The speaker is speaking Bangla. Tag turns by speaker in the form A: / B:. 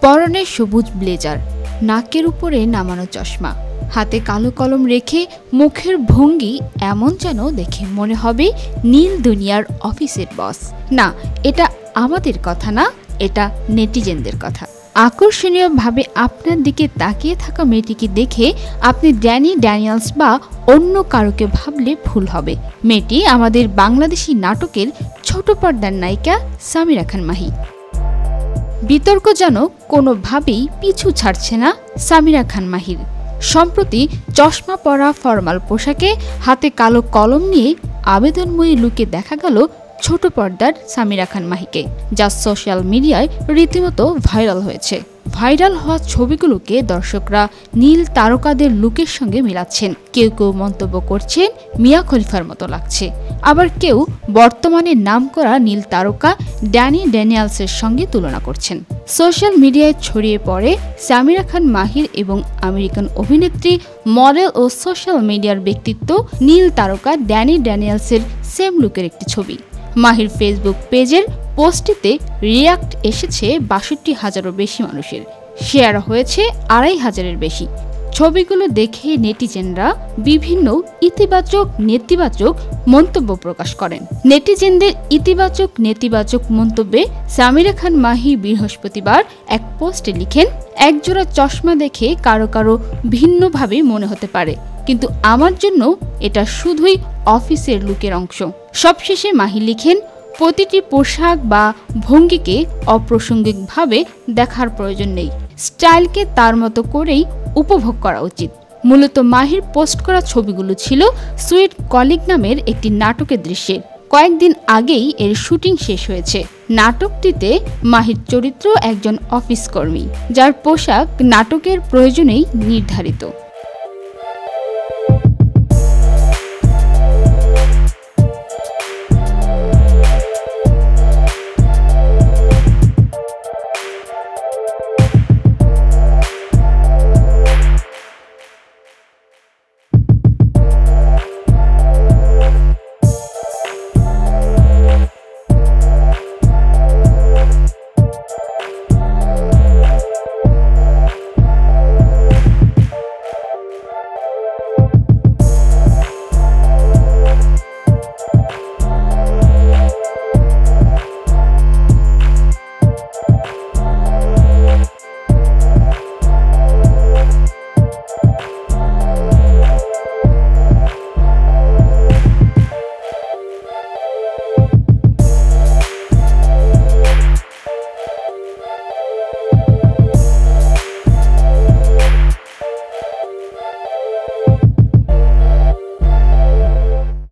A: পরনে সবুজ ব্লেজার, নাকের উপরে নামানো চশমা, হাতে কালো কলম রেখে মুখের ভঙ্গি এমন যেন দেখে মনে হবে নীল দুনিয়ার অফিসের বস। না, এটা আমাদের কথা না, এটা নেটিজেনদের কথা। আকর্ষণীয়ভাবে আপনার দিকে তাকিয়ে থাকা মেয়েটিকে দেখে আপনি ড্যানি ড্যানিয়েলস বা অন্য কারোকে ভাবলে ভুল হবে। মেয়েটি আমাদের বাংলাদেশি নাটকের ছোট পর্দার নায়িকা সামিরা খান মাহি। বিতর্ক যেন কোনোভাবেই পিছু ছাড়ছে না সামিরা খান মাহির। সম্প্রতি চশমা পরা ফরমাল পোশাকে হাতে কালো কলম নিয়ে আবেদনময়ী লুকে দেখা গেল ছোট পর্দার সামিরা খান মাহিকে, যা সোশ্যাল মিডিয়ায় রীতিমতো ভাইরাল হয়েছে। ভাইরাল হওয়া ছবিগুলোকে দর্শকরা নীল তারকাদের লুকের সঙ্গে মিলাচ্ছেন। কেউ কেউ মন্তব্য করছেন মিয়া খলিফার মতো লাগছে, আবার কেউ বর্তমানে নামকরা নীল তারকা ড্যানি ড্যানিয়েলসের সঙ্গে তুলনা করছেন। সোশ্যাল মিডিয়ায় ছড়িয়ে পড়ে সামিরা খান মাহির এবং আমেরিকান অভিনেত্রী, মডেল ও সোশ্যাল মিডিয়ার ব্যক্তিত্ব নীল তারকা ড্যানি ড্যানিয়েলসের সেম লুকের একটি ছবি। মাহির ফেসবুক পেজের পোস্টটিতে রিয়াক্ট এসেছে ৬২,০০০-এরও বেশি মানুষের, শেয়ার হয়েছে ২,৫০০-এর বেশি। ছবিগুলো দেখে নেটিজেনরা বিভিন্ন ইতিবাচক নেতিবাচক মন্তব্য প্রকাশ করেন। নেটিজেনদের ইতিবাচক নেতিবাচক মন্তব্যে সামিরা খান মাহি বৃহস্পতিবার এক পোস্টে লিখেন, একজোড়া চশমা দেখে কারো কারো ভিন্নভাবে মনে হতে পারে, কিন্তু আমার জন্য এটা শুধুই অফিসের লুকের অংশ। সবশেষে মাহি লিখেন, প্রতিটি পোশাক বা ভঙ্গিকে অপ্রাসঙ্গিকভাবে দেখার প্রয়োজন নেই, স্টাইলকে তার মতো করেই উপভোগ করা উচিত। মূলত মাহির পোস্ট করা ছবিগুলো ছিল সুইট কলিগ নামের একটি নাটকের দৃশ্যের। কয়েকদিন আগেই এর শুটিং শেষ হয়েছে। নাটকটিতে মাহির চরিত্র একজন অফিস কর্মী, যার পোশাক নাটকের প্রয়োজনেই নির্ধারিত।